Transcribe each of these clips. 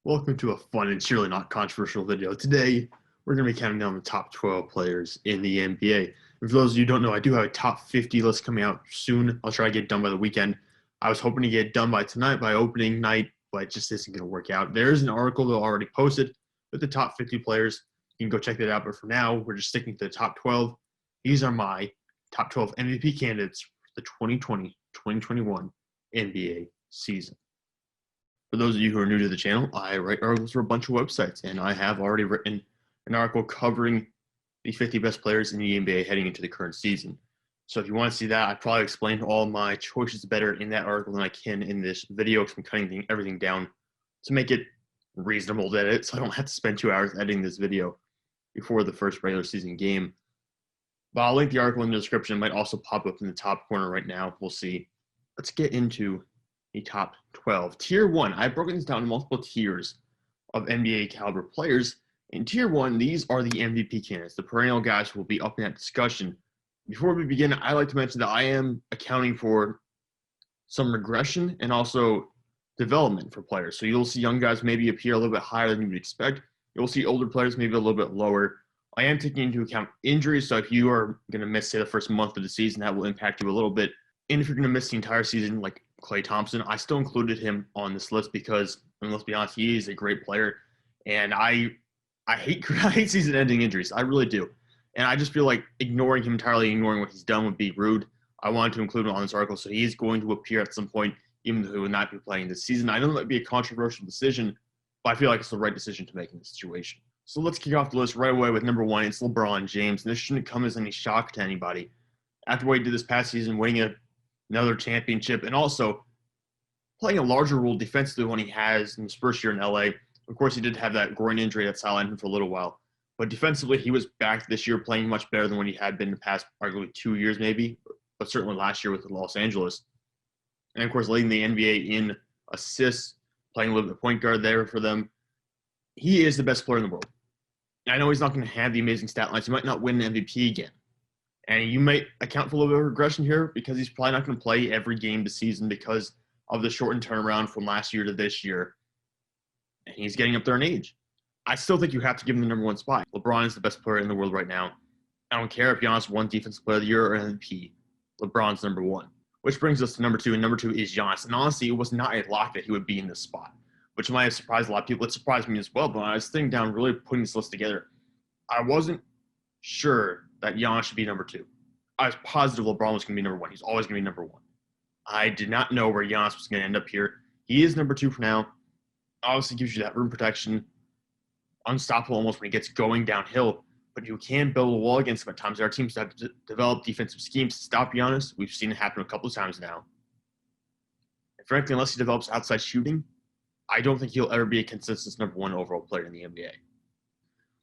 Welcome to a fun and surely not controversial video. Today, we're going to be counting down the top 12 players in the NBA. And for those of you who don't know, I do have a top 50 list coming out soon. I'll try to get it done by the weekend. I was hoping to get it done by tonight, by opening night, but it just isn't going to work out. There is an article that I already posted with the top 50 players. You can go check that out. But for now, we're just sticking to the top 12. These are my top 12 MVP candidates for the 2020-2021 NBA season. For those of you who are new to the channel, I write articles for a bunch of websites, and I have already written an article covering the 50 best players in the NBA heading into the current season. So if you want to see that, I probably explained all my choices better in that article than I can in this video because I'm cutting everything down to make it reasonable to edit, so I don't have to spend 2 hours editing this video before the first regular season game. But I'll link the article in the description. It might also pop up in the top corner right now. We'll see. Let's get into the top 12. Tier 1, I've broken this down into multiple tiers of NBA caliber players. In Tier 1, these are the MVP candidates, the perennial guys who will be up in that discussion. Before we begin, I like to mention that I am accounting for some regression and also development for players. So you'll see young guys maybe appear a little bit higher than you would expect. You'll see older players maybe a little bit lower. I am taking into account injuries, so if you are going to miss, say, the first month of the season, that will impact you a little bit. And if you're going to miss the entire season, like Klay Thompson, I still included him on this list because, I mean, let's be honest, he is a great player. And I hate season-ending injuries. I really do. And I just feel like ignoring him entirely, ignoring what he's done would be rude. I wanted to include him on this article, so he is going to appear at some point, even though he will not be playing this season. I know that might be a controversial decision, but I feel like it's the right decision to make in this situation. So let's kick off the list right away with number 1. It's LeBron James. And this shouldn't come as any shock to anybody. After what he did this past season, winning another championship, and also playing a larger role defensively when he has in his first year in LA. Of course, he did have that groin injury that sidelined him for a little while. But defensively, he was back this year playing much better than when he had been in the past, arguably 2 years maybe, but certainly last year with Los Angeles. And, of course, leading the NBA in assists, playing a little bit of point guard there for them. He is the best player in the world. I know he's not going to have the amazing stat lines. He might not win an MVP again. And you might account for a little bit of regression here because he's probably not going to play every game this season because of the shortened turnaround from last year to this year. And he's getting up there in age. I still think you have to give him the number 1 spot. LeBron is the best player in the world right now. I don't care if Giannis won Defensive Player of the Year or MVP. LeBron's number 1. Which brings us to number 2, and number 2 is Giannis. And honestly, it was not a lock that he would be in this spot, which might have surprised a lot of people. It surprised me as well, but when I was sitting down really putting this list together, I wasn't sure that Giannis should be number 2. I was positive LeBron was going to be number 1. He's always going to be number 1. I did not know where Giannis was going to end up here. He is number 2 for now. Obviously gives you that rim protection. Unstoppable almost when he gets going downhill. But you can build a wall against him at times. There are teams that have developed defensive schemes to stop Giannis. We've seen it happen a couple of times now. And frankly, unless he develops outside shooting, I don't think he'll ever be a consistent number 1 overall player in the NBA.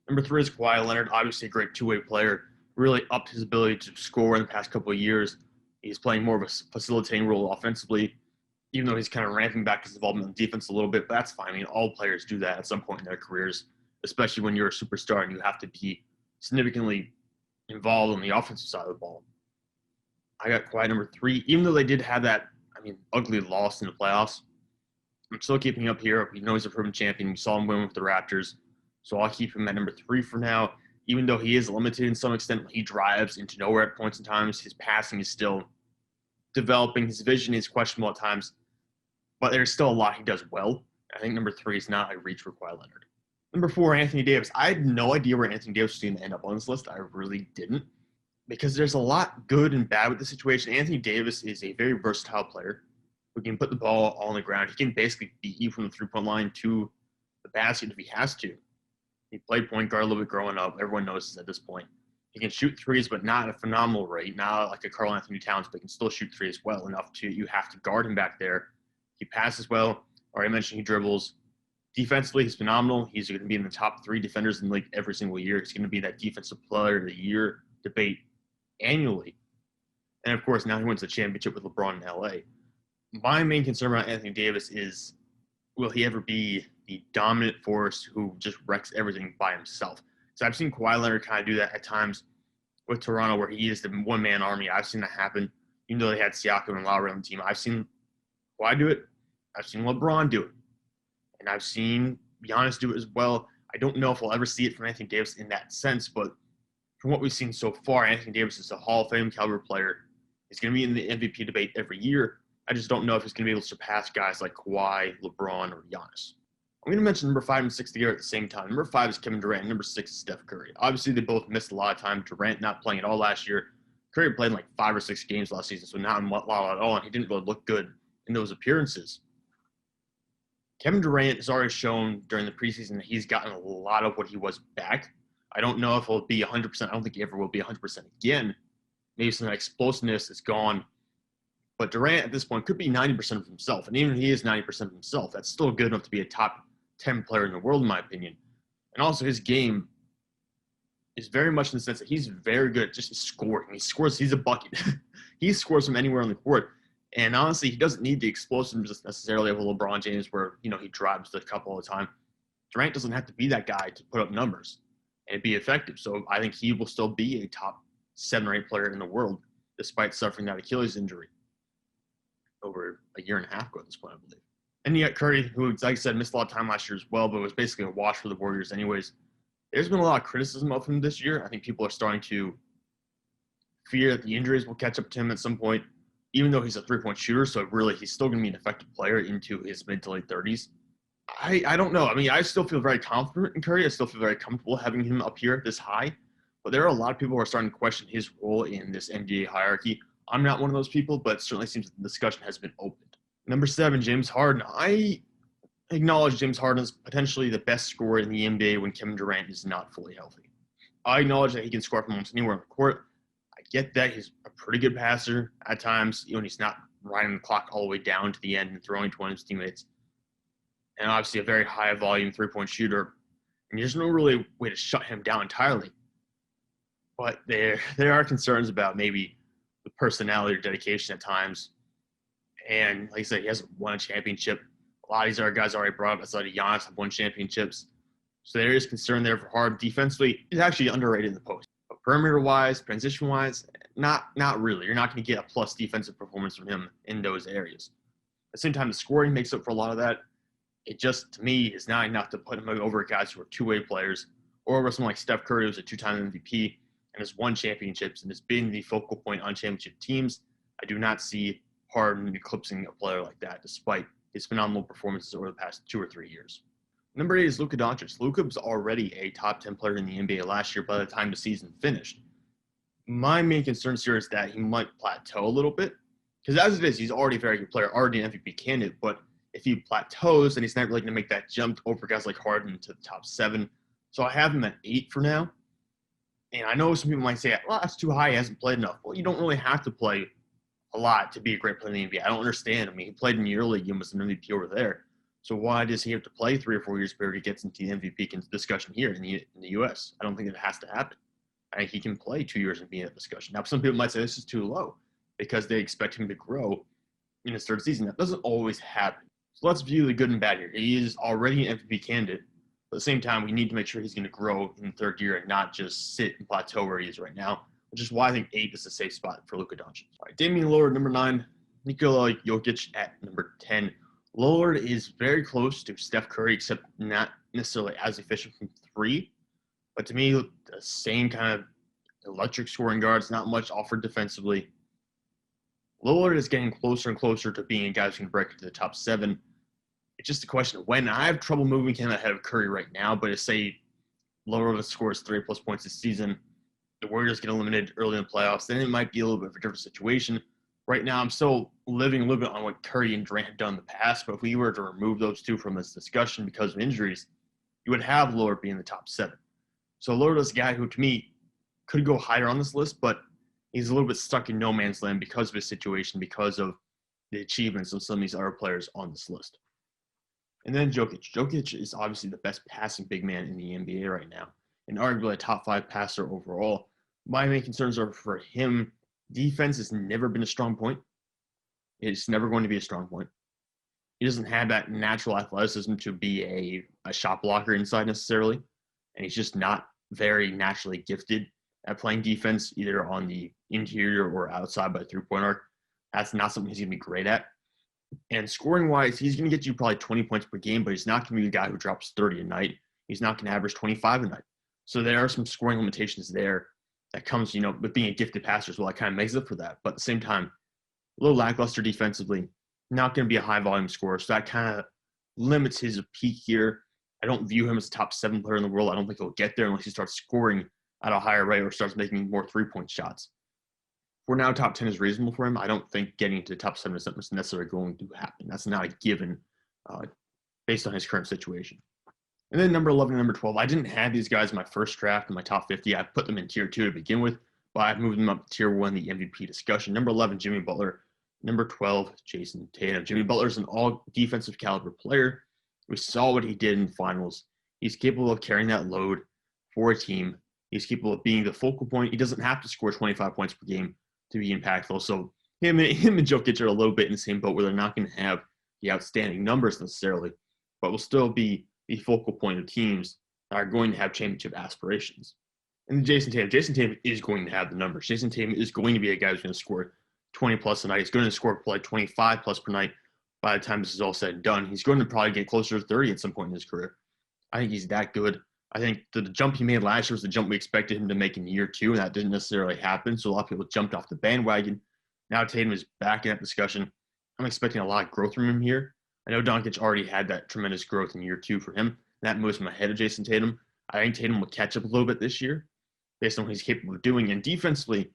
Number 3 is Kawhi Leonard. Obviously a great two-way player. Really upped his ability to score in the past couple of years. He's playing more of a facilitating role offensively, even though he's kind of ramping back his involvement in defense a little bit. But that's fine. I mean, all players do that at some point in their careers, especially when you're a superstar and you have to be significantly involved on the offensive side of the ball. I got Kawhi number 3, even though they did have that, ugly loss in the playoffs. I'm still keeping up here. We know he's a proven champion. We saw him win with the Raptors. So I'll keep him at number 3 for now. Even though he is limited in some extent, he drives into nowhere at points in times. His passing is still developing. His vision is questionable at times. But there's still a lot he does well. I think number 3 is not a reach for Kawhi Leonard. Number 4, Anthony Davis. I had no idea where Anthony Davis was going to end up on this list. I really didn't. Because there's a lot good and bad with the situation. Anthony Davis is a very versatile player who can put the ball on the ground. He can basically beat you from the three-point line to the basket if he has to. He played point guard a little bit growing up. Everyone knows this at this point. He can shoot threes, but not at a phenomenal rate. Not like a Karl Anthony Towns, but he can still shoot threes well enough to you have to guard him back there. He passes well. Already mentioned he dribbles. Defensively, he's phenomenal. He's going to be in the top 3 defenders in the league every single year. He's going to be that defensive player of the year debate annually. And of course, now he wins the championship with LeBron in LA. My main concern about Anthony Davis is, will he ever be the dominant force who just wrecks everything by himself? So I've seen Kawhi Leonard kind of do that at times with Toronto, where he is the one-man army. I've seen that happen, even though they had Siakam and Lowry on the team. I've seen Kawhi do it. I've seen LeBron do it. And I've seen Giannis do it as well. I don't know if we'll ever see it from Anthony Davis in that sense, but from what we've seen so far, Anthony Davis is a Hall of Fame caliber player. He's going to be in the MVP debate every year. I just don't know if he's going to be able to surpass guys like Kawhi, LeBron, or Giannis. I'm going to mention number 5 and 6 together at the same time. Number 5 is Kevin Durant. Number 6 is Steph Curry. Obviously, they both missed a lot of time. Durant not playing at all last year. Curry played like 5 or 6 games last season, so not a lot at all, and he didn't really look good in those appearances. Kevin Durant has already shown during the preseason that he's gotten a lot of what he was back. I don't know if he'll be 100%. I don't think he ever will be 100% again. Maybe some explosiveness is gone. But Durant at this point could be 90% of himself. And even if he is 90% of himself, that's still good enough to be a top 10 player in the world, in my opinion. And also his game is very much in the sense that he's very good at just scoring. He scores, he's a bucket. He scores from anywhere on the court. And honestly, he doesn't need the explosiveness necessarily of a LeBron James where, he drives the cup all the time. Durant doesn't have to be that guy to put up numbers and be effective. So I think he will still be a top 7 or 8 player in the world, despite suffering that Achilles injury over a year and a half ago at this point, I believe. And yet Curry, who, like I said, missed a lot of time last year as well, but was basically a wash for the Warriors anyways. There's been a lot of criticism of him this year. I think people are starting to fear that the injuries will catch up to him at some point, even though he's a three-point shooter, so really he's still going to be an effective player into his mid to late 30s. I don't know. I mean, I still feel very confident in Curry. I still feel very comfortable having him up here this high. But there are a lot of people who are starting to question his role in this NBA hierarchy. I'm not one of those people, but it certainly seems that the discussion has been opened. Number 7, James Harden. I acknowledge James Harden is potentially the best scorer in the NBA when Kevin Durant is not fully healthy. I acknowledge that he can score from almost anywhere on the court. I get that he's a pretty good passer at times, when he's not riding the clock all the way down to the end and throwing to one of his teammates. And obviously a very high volume three-point shooter. And there's no really way to shut him down entirely. But there are concerns about maybe the personality or dedication at times. And like I said, he hasn't won a championship. A lot of these other guys already brought up outside of Giannis have won championships. So there is concern there for Harden. Defensively, he's actually underrated in the post. But perimeter-wise, transition-wise, not really. You're not going to get a plus defensive performance from him in those areas. At the same time, the scoring makes up for a lot of that. It just, to me, is not enough to put him over guys who are two-way players, or over someone like Steph Curry, who's a 2-time MVP and has won championships and has been the focal point on championship teams. I do not see Harden eclipsing a player like that, despite his phenomenal performances over the past 2 or 3 years. Number 8 is Luka Doncic. Luka was already a top 10 player in the NBA last year by the time the season finished. My main concern here is that he might plateau a little bit, because as it is, he's already a very good player, already an MVP candidate, but if he plateaus, then he's not really going to make that jump over guys like Harden to the top 7. So I have him at 8 for now. And I know some people might say, well, that's too high. He hasn't played enough. Well, you don't really have to play a lot to be a great player in the NBA. I don't understand. I mean, he played in the EuroLeague and was an MVP over there. So why does he have to play 3 or 4 years before he gets into the MVP discussion here in the U.S.? I don't think it has to happen. I think he can play 2 years and be in that discussion. Now, some people might say this is too low because they expect him to grow in his third season. That doesn't always happen. So let's view the good and bad here. He is already an MVP candidate. But at the same time, we need to make sure he's going to grow in the third year and not just sit and plateau where he is right now, which is why I think 8 is a safe spot for Luka Doncic. All right, Damian Lillard, number 9. Nikola Jokic at number 10. Lillard is very close to Steph Curry, except not necessarily as efficient from 3. But to me, the same kind of electric scoring guards, not much offered defensively. Lillard is getting closer and closer to being a guy who's going to break into the top 7. It's just a question of when. I have trouble moving him ahead of Curry right now, but if, say, Lillard scores 3+ points this season, the Warriors get eliminated early in the playoffs, then it might be a little bit of a different situation. Right now, I'm still living a little bit on what Curry and Durant have done in the past, but if we were to remove those two from this discussion because of injuries, you would have Lillard be in the top 7. So Lillard is a guy who, to me, could go higher on this list, but he's a little bit stuck in no man's land because of his situation, because of the achievements of some of these other players on this list. And then Jokic. Jokic is obviously the best passing big man in the NBA right now, and arguably a top 5 passer overall. My main concerns are for him. Defense has never been a strong point. It's never going to be a strong point. He doesn't have that natural athleticism to be a shot blocker inside necessarily, and he's just not very naturally gifted at playing defense, either on the interior or outside by the three-point arc. That's not something he's going to be great at. And scoring-wise, he's going to get you probably 20 points per game, but he's not going to be a guy who drops 30 a night. He's not going to average 25 a night. So there are some scoring limitations there that comes, with being a gifted passer as well. That kind of makes up for that. But at the same time, a little lackluster defensively, not going to be a high-volume scorer. So that kind of limits his peak here. I don't view him as a top 7 player in the world. I don't think he'll get there unless he starts scoring at a higher rate or starts making more three-point shots. For now, top 10 is reasonable for him. I don't think getting to top 7 is necessarily going to happen. That's not a given based on his current situation. And then number 11 and number 12, I didn't have these guys in my first draft in my top 50. I put them in tier 2 to begin with, but I've moved them up to tier 1, the MVP discussion. Number 11, Jimmy Butler. Number 12, Jason Tatum. Jimmy Butler is an all-defensive caliber player. We saw what he did in finals. He's capable of carrying that load for a team. He's capable of being the focal point. He doesn't have to score 25 points per game to be impactful. So him and Jokic are a little bit in the same boat where they're not going to have the outstanding numbers necessarily, but will still be the focal point of teams that are going to have championship aspirations. And Jason Tatum is going to have the numbers. Jason Tatum is going to be a guy who's going to score 20 plus a night. He's going to score like 25 plus per night by the time this is all said and done. He's going to probably get closer to 30 at some point in his career. I think he's that good. I think the jump he made last year was the jump we expected him to make in year 2, and that didn't necessarily happen. So a lot of people jumped off the bandwagon. Now Tatum is back in that discussion. I'm expecting a lot of growth from him here. I know Doncic already had that tremendous growth in year 2 for him. That moves him ahead of Jason Tatum. I think Tatum will catch up a little bit this year based on what he's capable of doing. And defensively,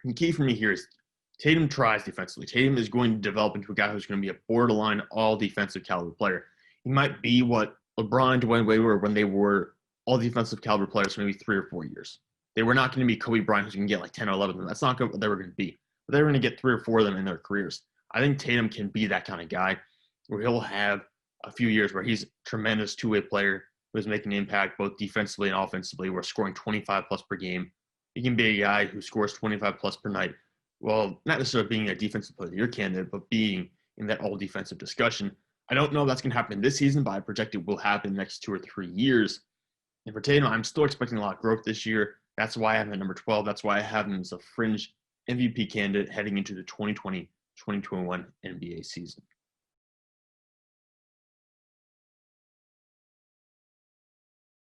the key for me here is Tatum tries defensively. Tatum is going to develop into a guy who's going to be a borderline all defensive caliber player. He might be what LeBron, Dwayne Wade were when they were all defensive caliber players for maybe 3 or 4 years. They were not going to be Kobe Bryant who's going to get like 10 or 11 of them. That's not what they were going to be. But they were going to get 3 or 4 of them in their careers. I think Tatum can be that kind of guy where he'll have a few years where he's a tremendous two-way player who's making an impact both defensively and offensively. We're scoring 25 plus per game. He can be a guy who scores 25 plus per night. Well, not necessarily being a defensive player of the year candidate, but being in that all defensive discussion. I don't know if that's going to happen this season, but I project it will happen in the next 2 or 3 years. And for Tatum, I'm still expecting a lot of growth this year. That's why I have him at number 12. That's why I have him as a fringe MVP candidate heading into the 2020-2021 NBA season.